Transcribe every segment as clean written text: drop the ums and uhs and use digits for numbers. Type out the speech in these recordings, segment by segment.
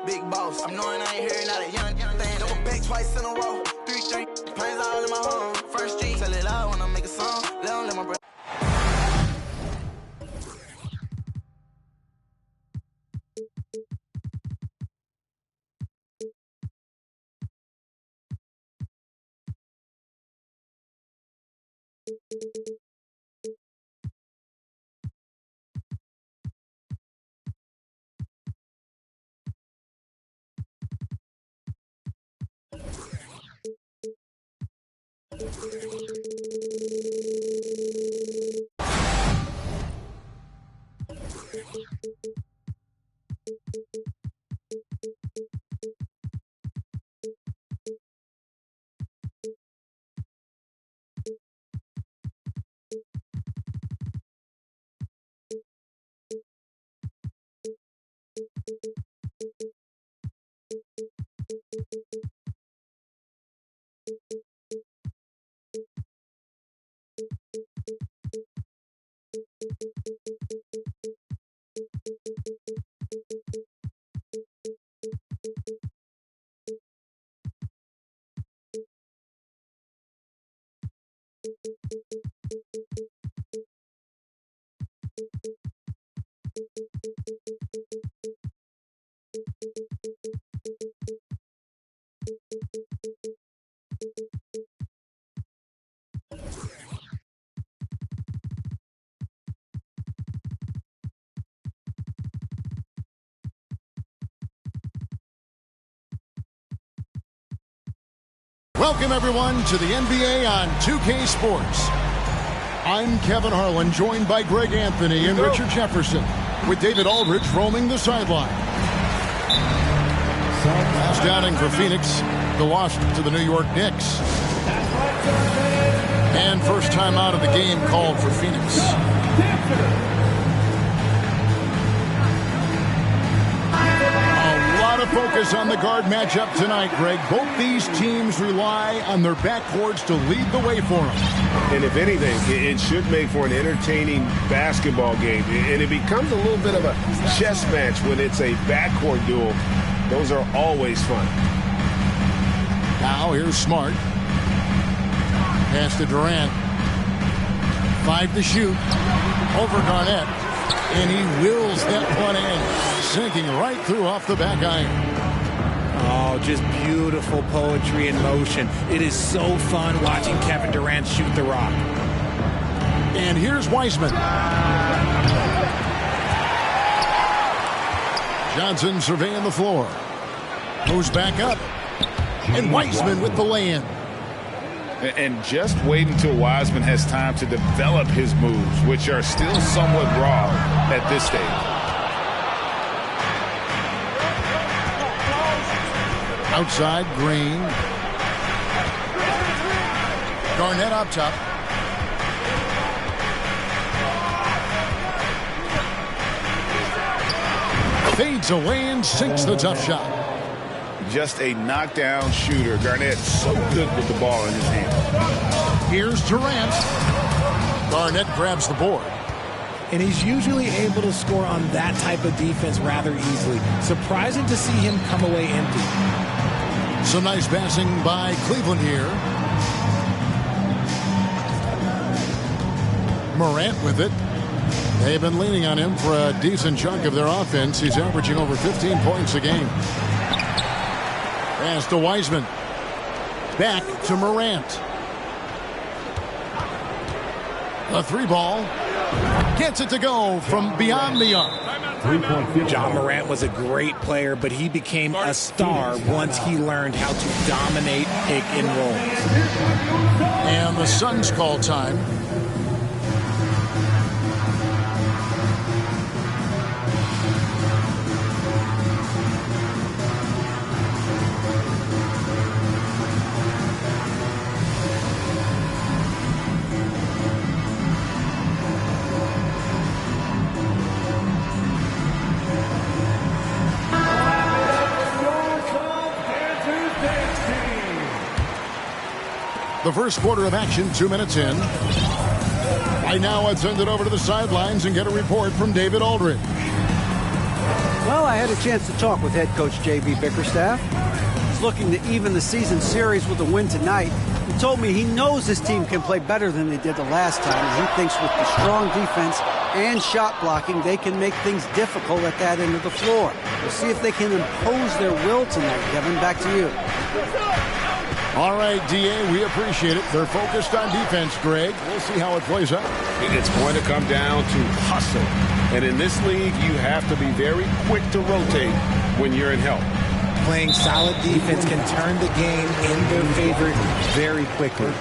big boss. I'm knowing I ain't hearing out a young thing. Double back twice in a row. 3-3. Planes all in my home. First G. Tell it loud when I make a song. Let my brother. Welcome, everyone, to the NBA on 2K Sports. I'm Kevin Harlan, joined by Greg Anthony and Richard Jefferson, with David Aldridge roaming the sideline. Last outing for Phoenix, the loss to the New York Knicks. And first time out of the game called for Phoenix. Focus on the guard matchup tonight, Greg. Both these teams rely on their backcourts to lead the way for them. And if anything, it should make for an entertaining basketball game. And it becomes a little bit of a chess match when it's a backcourt duel. Those are always fun. Now here's Smart. Pass to Durant. 5 to shoot. Over Garnett. And he wills that one in. Sinking right through off the back iron. Oh, just beautiful poetry in motion. It is so fun watching Kevin Durant shoot the rock. And here's Wiseman. Johnson surveying the floor. Moves back up. And Wiseman with the lay-in. And just wait until Wiseman has time to develop his moves, which are still somewhat raw at this stage. Outside, Green. Garnett up top. Fades away and sinks the tough shot. Just a knockdown shooter. Garnett so good with the ball in his hand. Here's Durant. Garnett grabs the board. And he's usually able to score on that type of defense rather easily. Surprising to see him come away empty. Some nice passing by Cleveland here. Morant with it. They've been leaning on him for a decent chunk of their offense. He's averaging over 15 points a game. Pass to Wiseman. Back to Morant. A 3-ball. Gets it to go from beyond the arc. John Morant was a great player, but he became a star once he learned how to dominate pick and roll. And the Suns call time. The first quarter of action, 2 minutes in. Right now, I'd send it over to the sidelines and get a report from David Aldridge. Well, I had a chance to talk with head coach J.B. Bickerstaff. He's looking to even the season series with a win tonight. He told me he knows his team can play better than they did the last time, and he thinks with the strong defense and shot blocking, they can make things difficult at that end of the floor. We'll see if they can impose their will tonight. Kevin, back to you. All right, D.A., we appreciate it. They're focused on defense, Greg. We'll see how it plays out. It's going to come down to hustle. And in this league, you have to be very quick to rotate when you're in help. Playing solid defense can turn the game in their favor very quickly.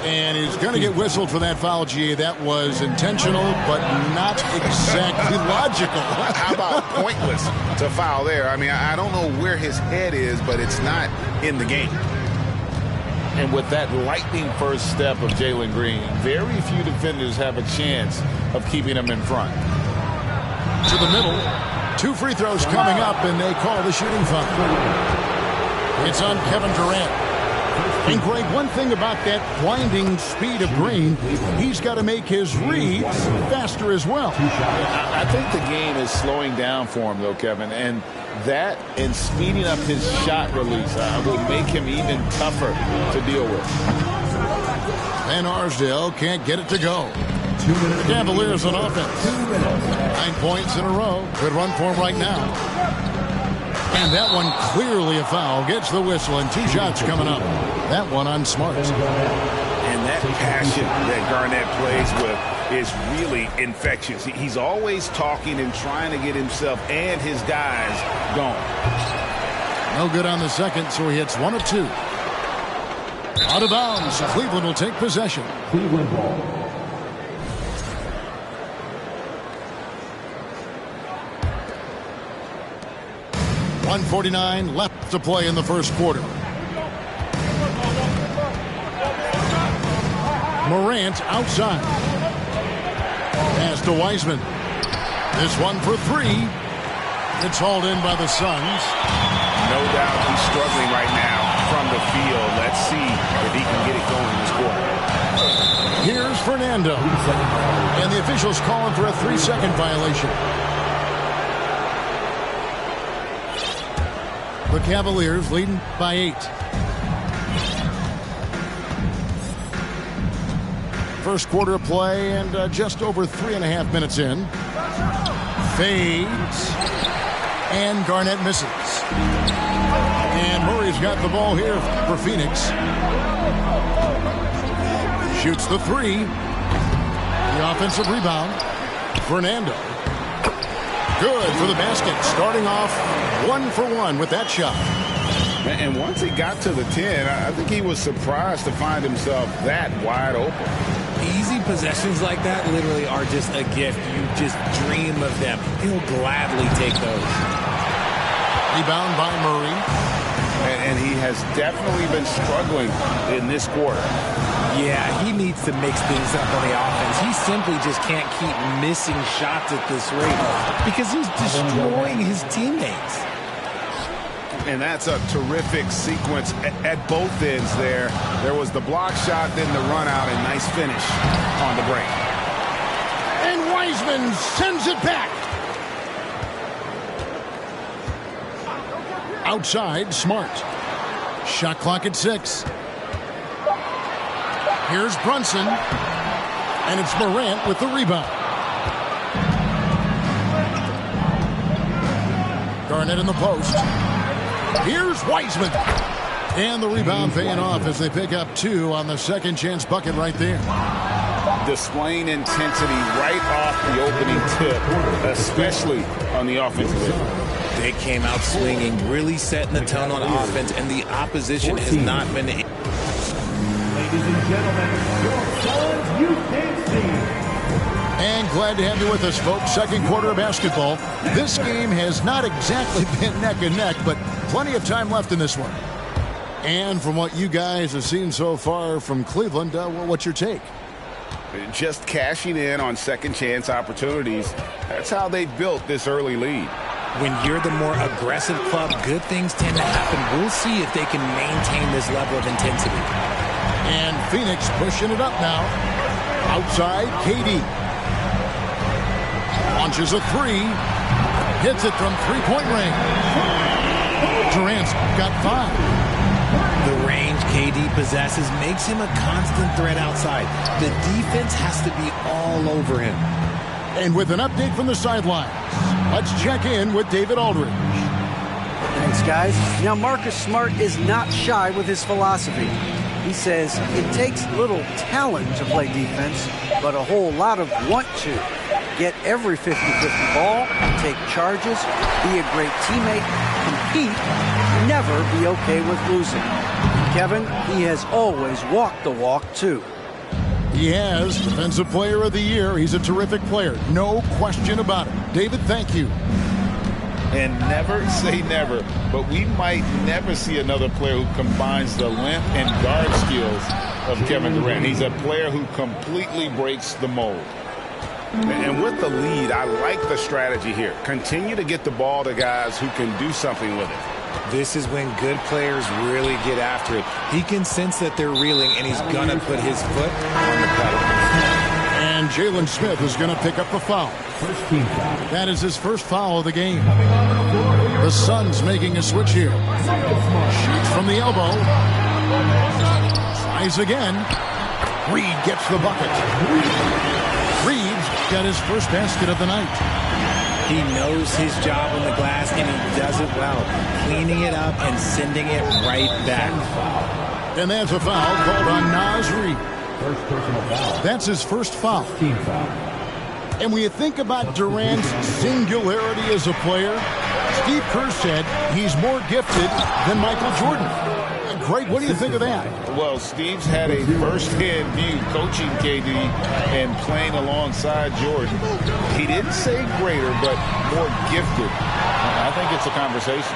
And he's going to get whistled for that foul, G.A. That was intentional, but not exactly logical. How about pointless to foul there? I mean, I don't know where his head is, but it's not in the game. And with that lightning first step of Jalen Green, very few defenders have a chance of keeping him in front. To the middle. 2 free throws coming up, and they call the shooting foul. It's on Kevin Durant. And, Greg, one thing about that blinding speed of Green, he's got to make his reads faster as well. I think the game is slowing down for him, though, Kevin, and that and speeding up his shot release will make him even tougher to deal with. Van Arsdale can't get it to go. The Cavaliers on offense. 9 points in a row. Good run for him right now. And that one clearly a foul. Gets the whistle, and 2 shots coming up. That one on Smart. And that passion that Garnett plays with is really infectious. He's always talking and trying to get himself and his guys going. No good on the second, so he hits 1 of 2. Out of bounds. Cleveland will take possession. Cleveland ball. .149 left to play in the first quarter. Morant outside. Pass to Wiseman. This one for 3. It's hauled in by the Suns. No doubt he's struggling right now from the field. Let's see if he can get it going this quarter. Here's Fernando. And the officials calling for a 3-second violation. The Cavaliers leading by 8. First quarter of play and just over 3.5 minutes in. Fades. And Garnett misses. And Murray's got the ball here for Phoenix. Shoots the 3. The offensive rebound. Fernando. Good for the basket. Starting off 1 for 1 with that shot. And once he got to the 10, I think he was surprised to find himself that wide open. Easy possessions like that literally are just a gift. You just dream of them. He'll gladly take those. Rebound by Murray. And he has definitely been struggling in this quarter. Yeah, he needs to mix things up on the offense. He simply just can't keep missing shots at this rate because he's destroying his teammates. And that's a terrific sequence at both ends there. There was the block shot, then the run out, and nice finish on the break. And Wiseman sends it back. Outside, Smart. Shot clock at 6. Here's Brunson. And it's Morant with the rebound. Garnett in the post. Here's Wiseman. And the rebound paying off as they pick up 2 on the second chance bucket right there. Displaying intensity right off the opening tip, especially on the offensive end. They came out swinging, really setting the tone on offense, and the opposition has not been. Ladies and gentlemen, your Suns youth team. And glad to have you with us, folks. Second quarter of basketball. This game has not exactly been neck and neck, but plenty of time left in this one. And from what you guys have seen so far from Cleveland, what's your take? Just cashing in on second chance opportunities. That's how they built this early lead. When you're the more aggressive club, good things tend to happen. We'll see if they can maintain this level of intensity. And Phoenix pushing it up now. Outside, KD. Launches a 3. Hits it from three-point range. Durant's got 5. The range KD possesses makes him a constant threat outside. The defense has to be all over him. And with an update from the sidelines, let's check in with David Aldridge. Thanks, guys. Now, Marcus Smart is not shy with his philosophy. He says it takes little talent to play defense, but a whole lot of want to. Get every 50-50 ball, take charges, be a great teammate, compete, never be okay with losing. Kevin, he has always walked the walk, too. He has Defensive Player of the Year. He's a terrific player. No question about it. David, thank you. And never say never, but we might never see another player who combines the length and guard skills of Kevin Durant. He's a player who completely breaks the mold. And with the lead, I like the strategy here. Continue to get the ball to guys who can do something with it. This is when good players really get after it. He can sense that they're reeling, and he's going to put his foot on the pedal. And Jalen Smith is going to pick up the foul. First team foul. That is his first foul of the game. Coming on the floor, The Suns making a switch here. Shoots from the elbow. Tries again. Reed gets the bucket. Reed's got his first basket of the night. He knows his job on the glass, and he does it well, cleaning it up and sending it right back. And that's a foul called on Naz Reid. First personal foul. That's his first foul. Team foul. And when you think about Durant's singularity as a player, Steve Kerr said he's more gifted than Michael Jordan. Greg, what do you think of that? Well, Steve's had a first-hand view coaching KD and playing alongside Jordan. He didn't say greater, but more gifted. I think it's a conversation.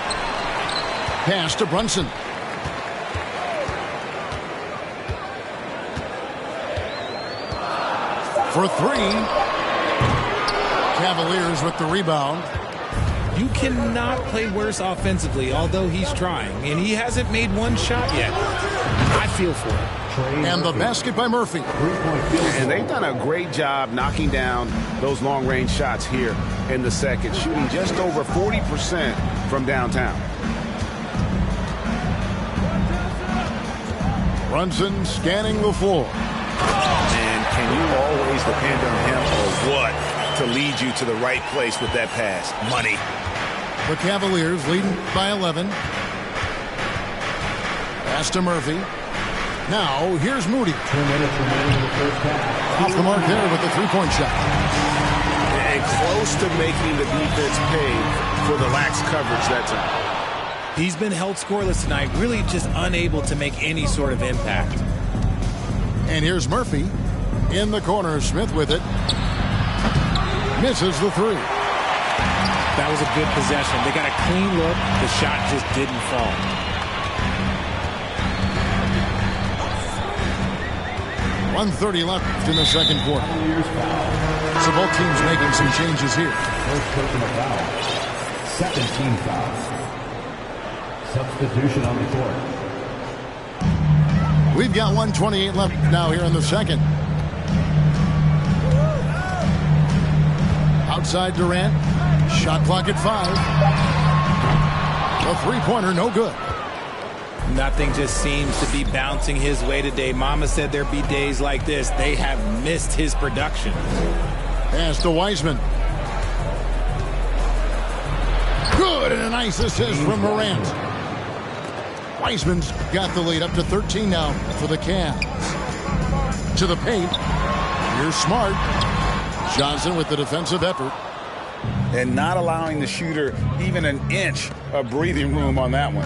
Pass to Brunson. For 3. Cavaliers with the rebound. You cannot play worse offensively, although he's trying, and he hasn't made one shot yet. I feel for him. And the basket by Murphy. And they've done a great job knocking down those long-range shots here in the second, shooting just over 40% from downtown. Brunson scanning the floor. And can you always depend on him or what to lead you to the right place with that pass? Money. The Cavaliers leading by 11. Pass to Murphy. Now, here's Moody. 2 minutes remaining in the first half. Off the mark there with the three-point shot. And close to making the defense pay for the lax coverage that time. He's been held scoreless tonight, really just unable to make any sort of impact. And here's Murphy in the corner. Smith with it. Misses the 3. That was a good possession. They got a clean look. The shot just didn't fall. .130 left in the second quarter. So both teams making some changes here. First personal foul. Second team foul. Substitution on the court. We've got 1:28 left now here in the second. Outside Durant. Shot clock at 5. A three-pointer, no good. Nothing just seems to be bouncing his way today. Mama said there'd be days like this. They have missed his production. Pass to Wiseman. Good, and a nice assist from Morant. Wiseman's got the lead up to 13 now for the Cavs. To the paint. Here's Smart. Johnson with the defensive effort. And not allowing the shooter even an inch of breathing room on that one.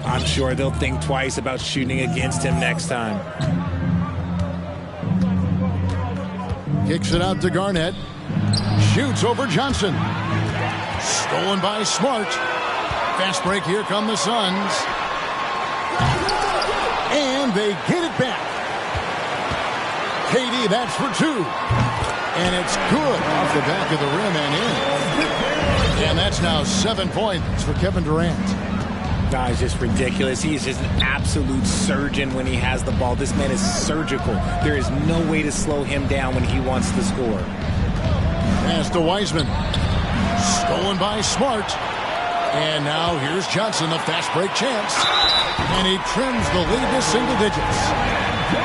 I'm sure they'll think twice about shooting against him next time. Kicks it out to Garnett. Shoots over Johnson. Stolen by Smart. Fast break. Here come the Suns. And they get it back. KD, that's for 2. And it's good off the back of the rim and in. And that's now 7 points for Kevin Durant. Guys, just ridiculous. He is just an absolute surgeon when he has the ball. This man is surgical. There is no way to slow him down when he wants to score. Pass to Wiseman. Stolen by Smart. And now here's Johnson, a fast break chance. And he trims the lead to single digits.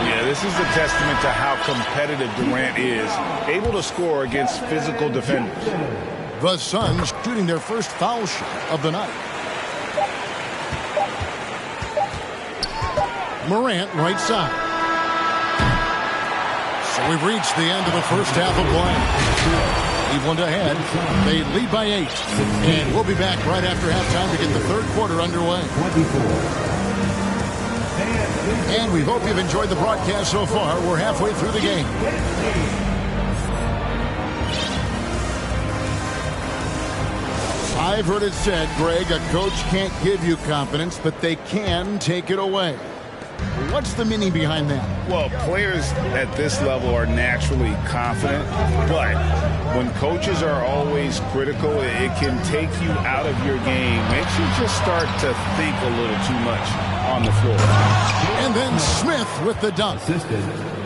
Yeah, this is a testament to how competitive Durant is, able to score against physical defenders. The Suns shooting their first foul shot of the night. Morant right side. So we've reached the end of the first half of play. Cleveland ahead. They lead by 8. And we'll be back right after halftime to get the third quarter underway. And we hope you've enjoyed the broadcast so far. We're halfway through the game. I've heard it said, Greg, a coach can't give you confidence, but they can take it away. What's the meaning behind that? Well, players at this level are naturally confident, but when coaches are always critical, it can take you out of your game. Makes you just start to think a little too much on the floor. And then Smith with the dunk.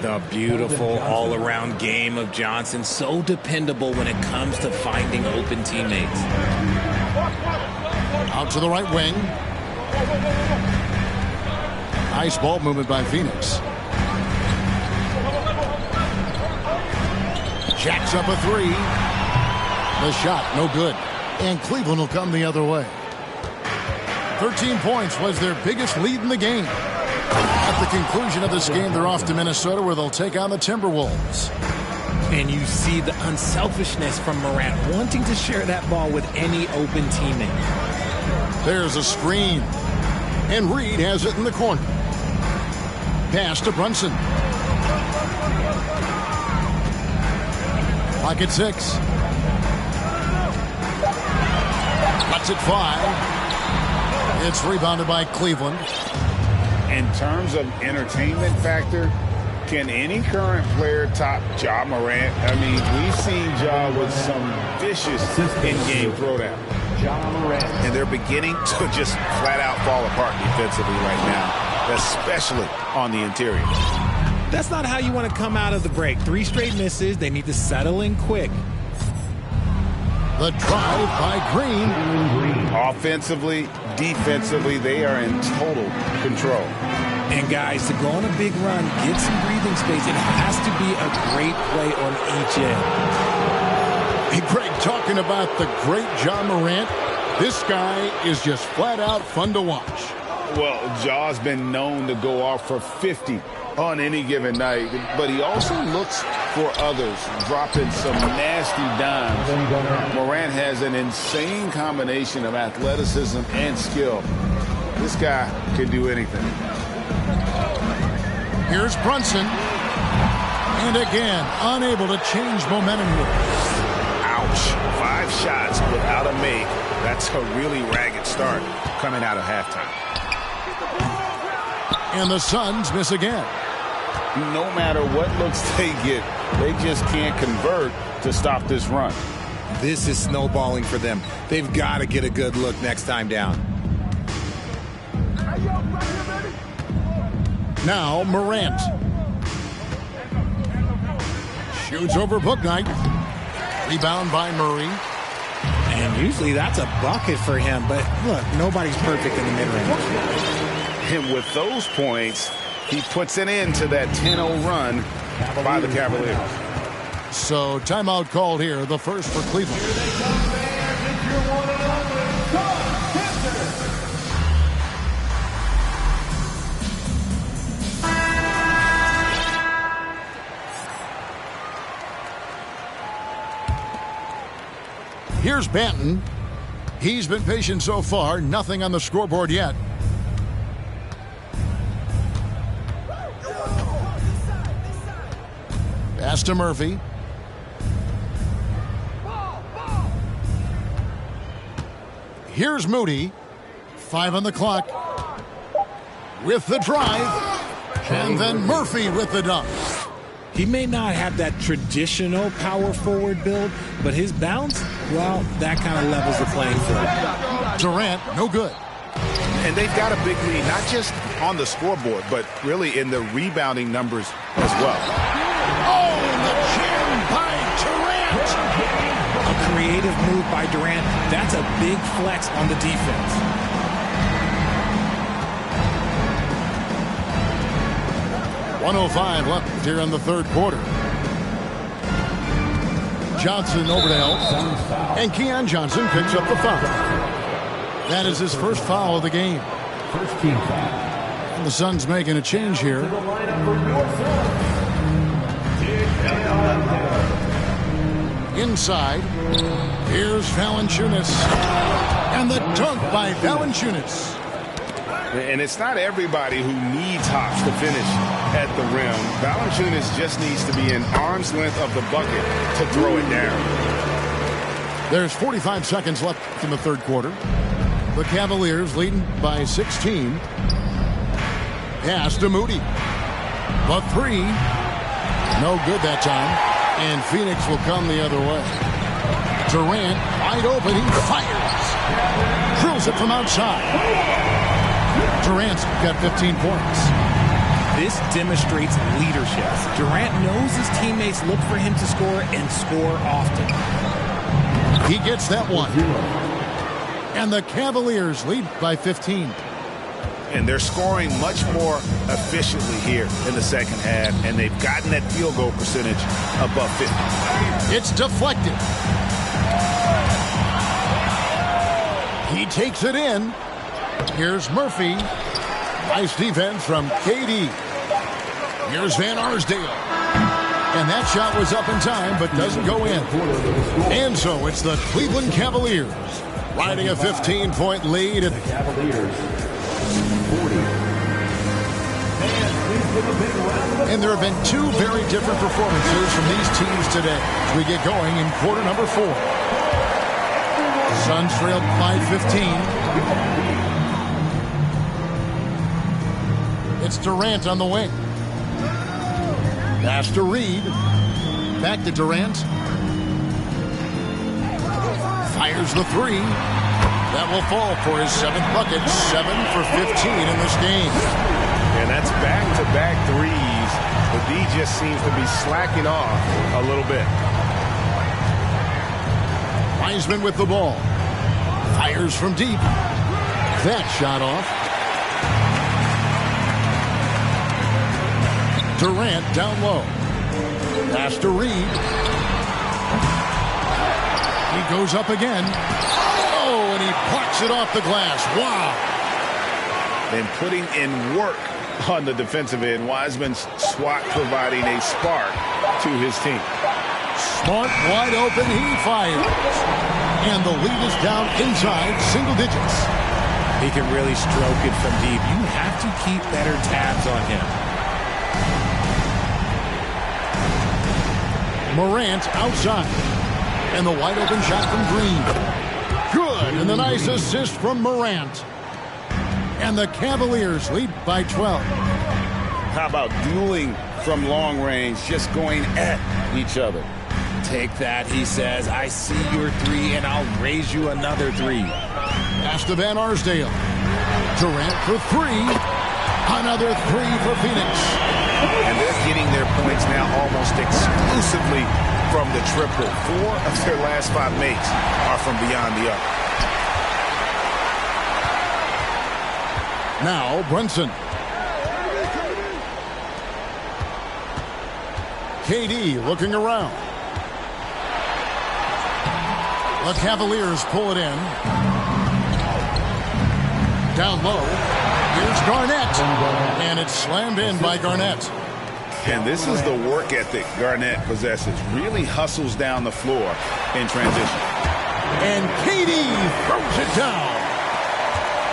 The beautiful all-around game of Johnson. So dependable when it comes to finding open teammates. Out to the right wing. Nice ball movement by Phoenix. Jacks up a 3. The shot, no good. And Cleveland will come the other way. 13 points was their biggest lead in the game. At the conclusion of this game, they're off to Minnesota where they'll take on the Timberwolves. And you see the unselfishness from Morant, wanting to share that ball with any open teammate. There's a screen. And Reed has it in the corner. Pass to Brunson. Pocket 6. Cuts it 5. It's rebounded by Cleveland. In terms of entertainment factor, can any current player top Ja Morant? I mean, we've seen Ja with some vicious in-game throwdown. And they're beginning to just flat out fall apart defensively right now, especially on the interior. That's not how you want to come out of the break. 3 straight misses. They need to settle in quick. The drive by Green. Offensively, defensively, they are in total control. And guys, to go on a big run, get some breathing space, it has to be a great play on each end. Hey, Greg, talking about the great Ja Morant, this guy is just flat out fun to watch. Well, Ja's been known to go off for 50 on any given night, but he also looks for others, dropping some nasty dimes. Morant has an insane combination of athleticism and skill. This guy can do anything. Here's Brunson. And again, unable to change momentum here. Ouch. 5 shots without a make. That's a really ragged start coming out of halftime. And the Suns miss again. No matter what looks they get, they just can't convert to stop this run. This is snowballing for them. They've got to get a good look next time down. Now Morant. Shoots over Bouknight. Rebound by Murray. And usually that's a bucket for him, but look, nobody's perfect in the mid-range. And with those points, he puts an end to that 10-0 run by the Cavaliers. So timeout called here, the first for Cleveland. Here's Banton. He's been patient so far. Nothing on the scoreboard yet. Pass to Murphy. Here's Moody. 5 on the clock. With the drive. And then Murphy with the dunk. He may not have that traditional power forward build, but his bounce, well, that kind of levels the playing field. Durant, no good. And they've got a big lead, not just on the scoreboard, but really in the rebounding numbers as well. Oh, and the jam by Durant. A creative move by Durant. That's a big flex on the defense. .105 left here in the third quarter. Johnson over to help. And Keon Johnson picks up the foul. That is his first foul of the game. First team foul. And the Suns making a change here. Inside, here's Valanciunas. And the dunk by Valanciunas. And it's not everybody who needs hops to finish at the rim. Valanciunas just needs to be an arm's length of the bucket to throw it down. There's 45 seconds left in the third quarter. The Cavaliers leading by 16. Pass to Moody. The three. No good that time. And Phoenix will come the other way. Durant wide open. He fires. Drills it from outside. Durant's got 15 points. This demonstrates leadership. Durant knows his teammates look for him to score and score often. He gets that one. And the Cavaliers lead by 15. And they're scoring much more efficiently here in the second half, and they've gotten that field goal percentage above 50. It's deflected. He takes it in. Here's Murphy. Nice defense from KD. Here's Van Arsdale. And that shot was up in time, but doesn't go in. And so it's the Cleveland Cavaliers riding a 15-point lead. The Cavaliers 40. And there have been two very different performances from these teams today as we get going in quarter number 4. Suns trailed by 15. It's Durant on the wing. Pass to Reed. Back to Durant. Fires the three. That will fall for his 7th bucket. 7 for 15 in this game. And that's back-to-back threes. The D just seems to be slacking off a little bit. Wiseman with the ball. Fires from deep. That shot off. Durant down low. Pass to Reed. He goes up again. Oh, and he plucks it off the glass. Wow. And putting in work on the defensive end. Wiseman's swat providing a spark to his team. Smart, wide open, he fires. And the lead is down inside single digits. He can really stroke it from deep. You have to keep better tabs on him. Morant outside. And the wide open shot from Green. Good. And the nice assist from Morant. And the Cavaliers lead by 12. How about dueling from long range, just going at each other? Take that, he says. I see your three, and I'll raise you another three. Pass to Van Arsdale. Durant for three. Another three for Phoenix. And they're getting their points now almost exclusively from the triple. 4 of their last 5 makes are from beyond the arc. Now Brunson. KD looking around. The Cavaliers pull it in. Down low. Here's Garnett. And it's slammed in by Garnett. And this is the work ethic Garnett possesses. Really hustles down the floor in transition. And KD throws it down.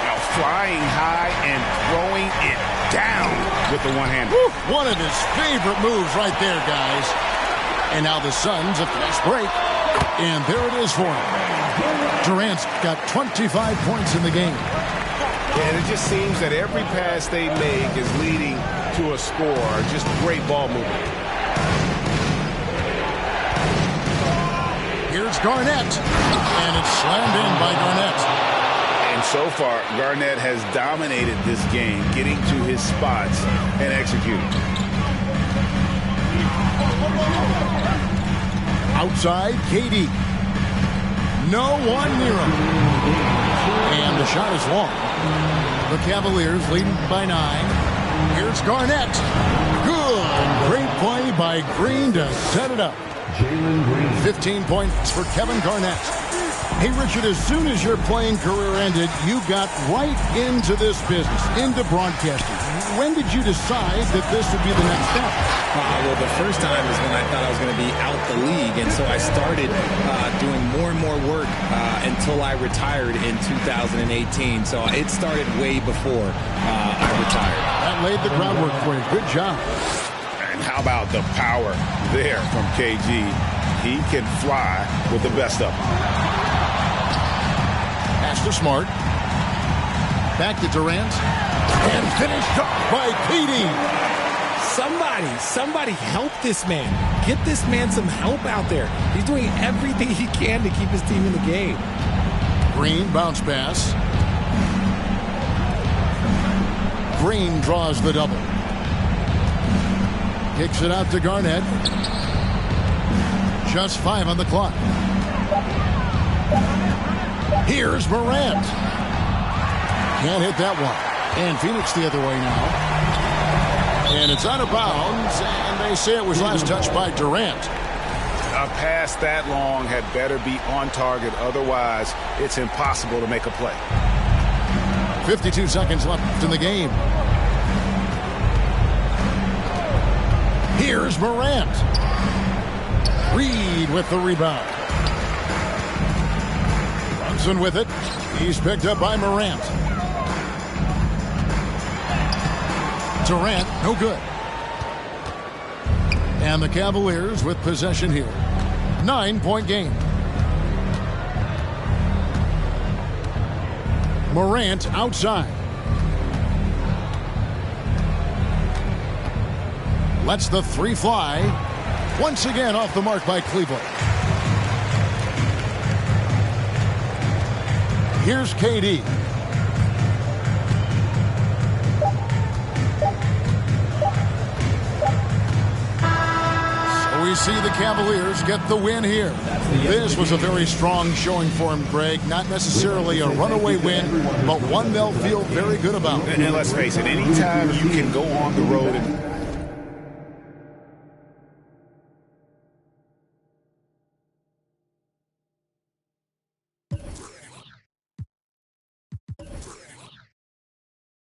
Now flying high and throwing it down with the one-hander. One of his favorite moves right there, guys. And now the Suns a fast break. And there it is for him. Durant's got 25 points in the game. And it just seems that every pass they make is leading to a score. Just great ball movement. Here's Garnett. And it's slammed in by Garnett. And so far, Garnett has dominated this game, getting to his spots and executing. Outside, KD. No one near him. And the shot is long. The Cavaliers leading by 9. Here's Garnett. Good. Great play by Green to set it up. 15 points for Kevin Garnett. Hey, Richard, as soon as your playing career ended, you got right into this business, into broadcasting. When did you decide that this would be the next step? Well, the first time is when I thought I was going to be out the league, and so I started doing more and more work until I retired in 2018. So it started way before I retired. That laid the groundwork for you. Good job. And how about the power there from KG? He can fly with the best of them. Pass to Smart. Back to Durant. And finished up by KD. Somebody help this man. Get this man some help out there. He's doing everything he can to keep his team in the game. Green bounce pass. Green draws the double. Kicks it out to Garnett. Just 5 on the clock. Here's Morant. Can't hit that one. And Phoenix the other way now. And it's out of bounds, and they say it was last touched by Durant. A pass that long had better be on target. Otherwise, it's impossible to make a play. 52 seconds left in the game. Here's Morant. Reed with the rebound. Brunson with it. He's picked up by Morant. Durant, no good. And the Cavaliers with possession here. 9-point game. Morant outside. Lets the 3 fly. Once again off the mark by Cleveland. Here's KD. So we see the Cavaliers get the win here. This was a very strong showing for him, Greg. Not necessarily a runaway win, but one they'll feel very good about. And let's face it, anytime you can go on the road and